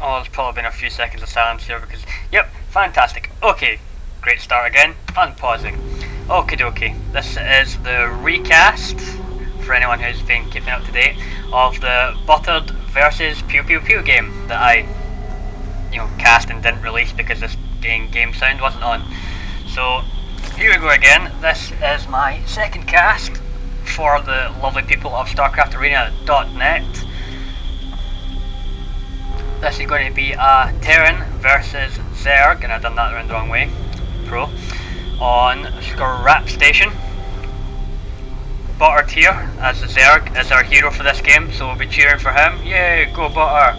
Oh, there's probably been a few seconds of silence here because, yep, fantastic. Okay, great start again. Unpausing. Okie dokie. This is the recast, for anyone who's been keeping up to date, of the Buttered versus PewPewPew game that I, cast and didn't release because this game sound wasn't on. So, here we go again. This is my second cast for the lovely people of StarCraftArena.net. This is going to be a Terran versus Zerg, and I've done that around the wrong way, Pro, on Scrap Station. Buttered here, as the Zerg is our hero for this game, so we'll be cheering for him. Yay, go Butter!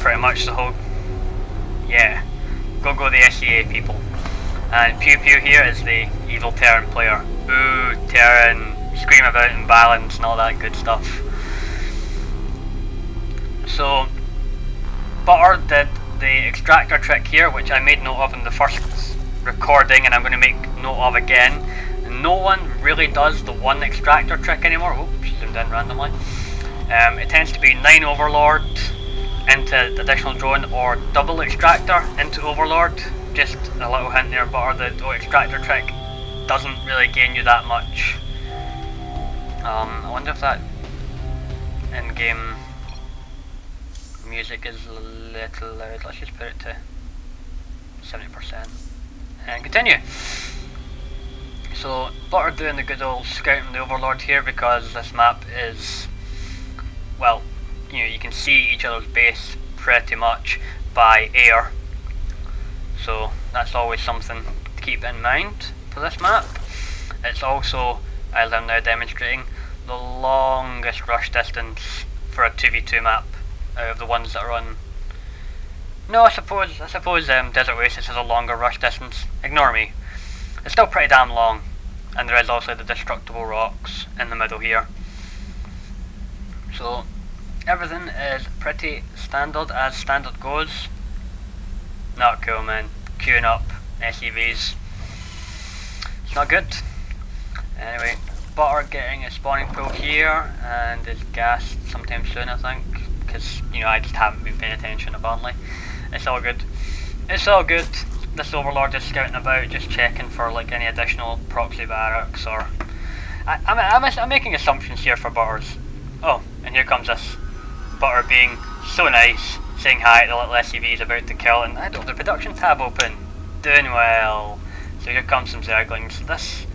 Pretty much the whole, yeah, go the SCA people. And PewPew here is the evil Terran player. Boo, Terran, scream about imbalance and all that good stuff. So, Butter did the extractor trick here, which I made note of in the first recording, and I'm going to make note of again. No one really does the one extractor trick anymore. Oops, zoomed in randomly. It tends to be 9 Overlord into additional drone, or double extractor into Overlord. Just a little hint there, Butter, the extractor trick doesn't really gain you that much. I wonder if that in-game music is a little loud. Let's just put it to 70% and continue. So Butter doing the good old scouting the Overlord here, because this map is, well, you can see each other's base pretty much by air, so that's always something to keep in mind for this map. It's also, as I'm now demonstrating, the longest rush distance for a 2v2 map out of the ones that are on. No, I suppose Desert Oasis has a longer rush distance. Ignore me. It's still pretty damn long, and there is also the destructible rocks in the middle here. So everything is pretty standard as standard goes. Not cool, man. Queuing up SEVs. It's not good. Anyway, Butter getting a spawning pool here, and is gassed sometime soon, I think. Because, I just haven't been paying attention apparently. It's all good. It's all good. This Overlord is scouting about, just checking for like any additional proxy barracks, or I'm making assumptions here for Butters. Oh, and here comes this Butter being so nice, saying hi to the little SCV is about to kill, and I don't have the production tab open. Doing well. So here comes some Zerglings. This,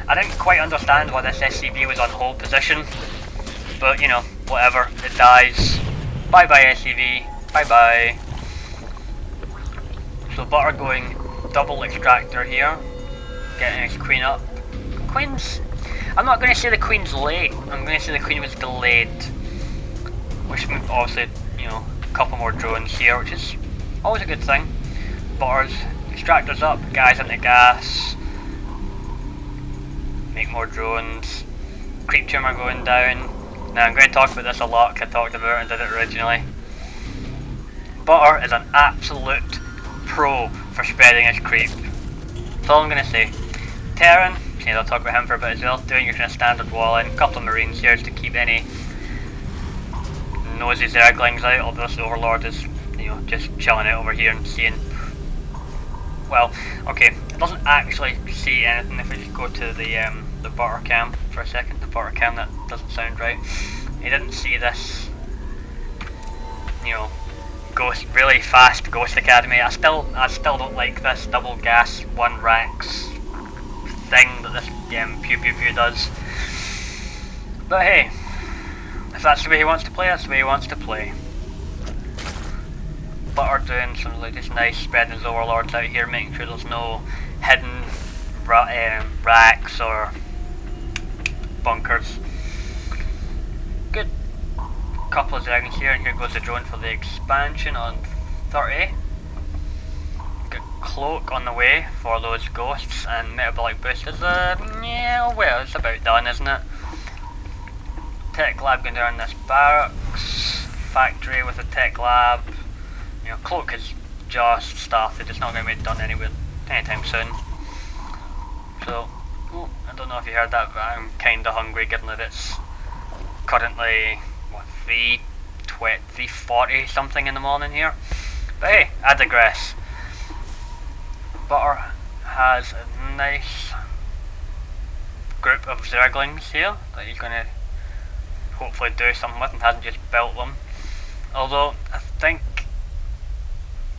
I didn't quite understand why this SCV was on hold position, but whatever, it dies. Bye bye SCV, bye bye. So Butter going double extractor here, getting his queen up. Queen's, I'm not going to say the queen's late, I'm going to say the queen was delayed. Which means obviously, a couple more drones here, which is always a good thing. Butter's extractors up, guys into gas. Make more drones. Creep tumor going down. Now I'm going to talk about this a lot because I talked about it and did it originally. Butter is an absolute pro for spreading his creep. That's all I'm going to say. Terran, I'll talk about him for a bit as well, doing your kind of standard wall in. A couple of marines here to keep any nosy Zerglings out, although this Overlord is, just chilling out over here and seeing. Well, okay, it doesn't actually see anything. If we just go to the Butter cam for a second, the Butter cam, that doesn't sound right. He didn't see this, ghost, really fast Ghost Academy. I still don't like this double gas one racks thing that this PewPewPew does. But hey, if that's the way he wants to play, that's the way he wants to play. Butter doing some like just nice spreading his Overlords out here, making sure there's no hidden racks or bunkers. Good. Couple of dragons here, and here goes the drone for the expansion on 30. Got cloak on the way for those ghosts, and metabolic boost is yeah, well, it's about done, isn't it? Tech lab going down this barracks, factory with a tech lab. Cloak is just started, it's not going to be done anytime soon. So, I don't know if you heard that, but I'm kinda hungry given that it's currently, what, 3:40 something in the morning here. But hey, I digress. Butter has a nice group of Zerglings here that he's going to hopefully do something with and hasn't just built them. Although I think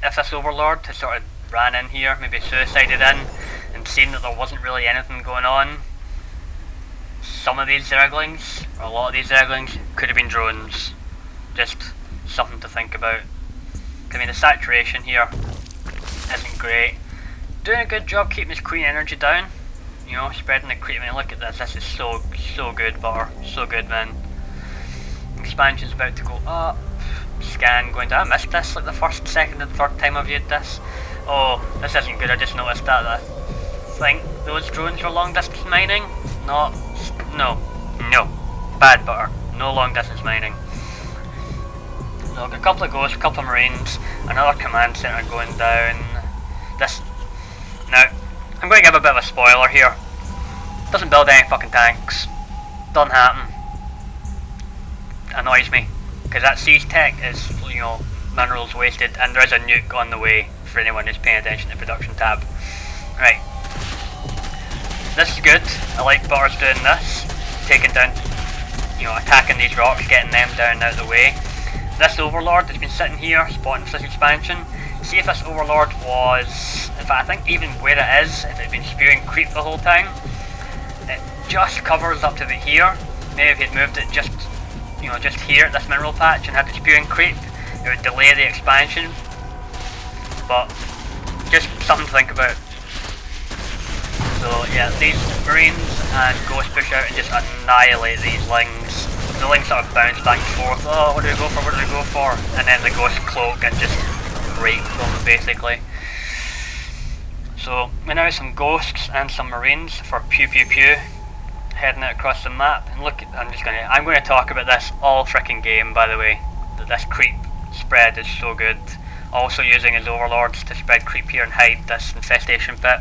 if this Overlord had sort of ran in here, maybe suicided in, and seen that there wasn't really anything going on, some of these Zerglings, or a lot of these Zerglings, could have been drones. Just something to think about. I mean, the saturation here isn't great. Doing a good job keeping his queen energy down. You know, spreading the creep. I mean, look at this. This is so good, Butter. So good, man. Expansion's about to go up. Scan going down. I missed this like the first, second, and third time I've viewed this. Oh, this isn't good. I just noticed that. I think those drones were long distance mining. No. Bad, Butter. No long distance mining. Look, a couple of ghosts, a couple of marines, another command center going down. This. Now, I'm going to give a bit of a spoiler here. Doesn't build any fucking tanks. Doesn't happen. Annoys me. Because that siege tech is, you know, minerals wasted, and there is a nuke on the way for anyone who's paying attention to the production tab. Right. This is good. I like Butter's doing this. Taking down, you know, attacking these rocks, getting them down out of the way. This Overlord that's been sitting here, spawning for this expansion. See if this Overlord was, in fact I think even where it is, if it had been spewing creep the whole time, it just covers up to the here. Maybe if he'd moved it just, you know, just here at this mineral patch and had the spewing creep, it would delay the expansion. But just something to think about. So yeah, these marines and ghosts push out and just annihilate these lings. The lings sort of bounce back and forth. Oh, what do we go for? What do we go for? And then the ghost cloak and just break them basically. So we now have some ghosts and some marines for PewPewPew heading out across the map. And look, I'm going to talk about this all fricking game, by the way. That this creep spread is so good. Also using his overlords to spread creep here and hide this infestation pit.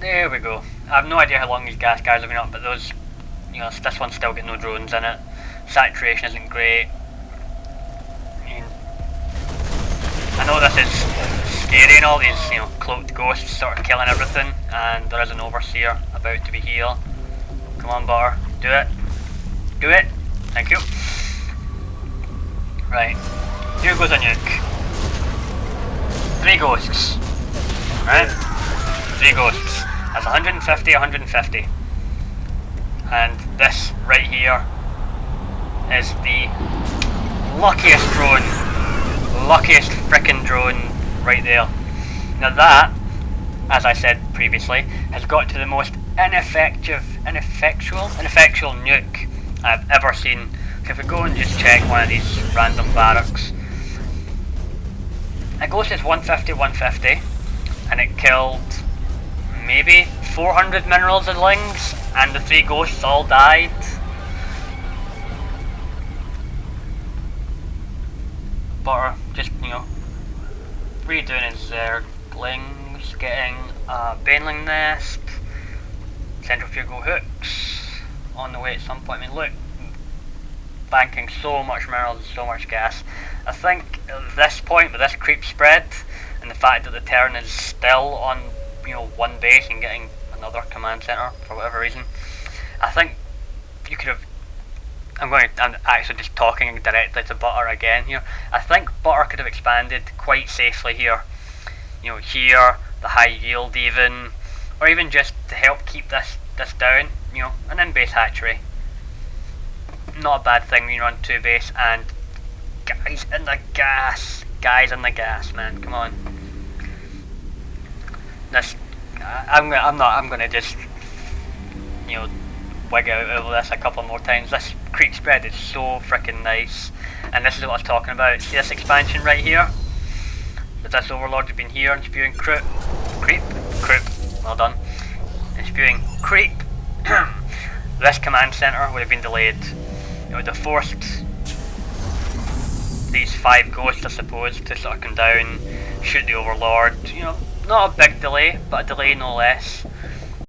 There we go. I have no idea how long these gas guys have been up, but those, you know, this one's still got no drones in it. Saturation isn't great. I know this is scary and all these, you know, cloaked ghosts sort of killing everything, and there is an overseer about to be here. Come on, Butter, do it. Do it. Thank you. Right, here goes a nuke. 3 ghosts. Right? 3 ghosts. That's 150, 150. And this right here is the luckiest drone. Luckiest frickin' drone right there. Now that, as I said previously, has got to the most ineffectual nuke I've ever seen. So if we go and just check one of these random barracks, it goes as 150, 150, and it killed maybe 400 minerals and lings, and the 3 ghosts all died. Butter just, you know, redoing his Zerglings, getting a Baneling nest, centrifugal hooks on the way at some point. I mean, look, banking so much minerals and so much gas. I think at this point, with this creep spread, and the fact that the Terran is still on, you know, one base and getting another command center for whatever reason, I think you could have. I'm actually just talking directly to Butter again here. I think Butter could have expanded quite safely here. You know, here, the high yield even, or even just to help keep this down, you know, an in-base hatchery. Not a bad thing when you're on 2 base, and guys in the gas. Guys in the gas, man, come on. This, I'm gonna just, you know, wig out over this a couple more times. This creep spread is so freaking nice, and this is what I was talking about. See this expansion right here? That this overlord has been here and spewing creep, well done, and spewing creep. This command center would have been delayed. It would have forced these 5 ghosts, I suppose, to sort of come down, shoot the overlord. You know, not a big delay, but a delay no less.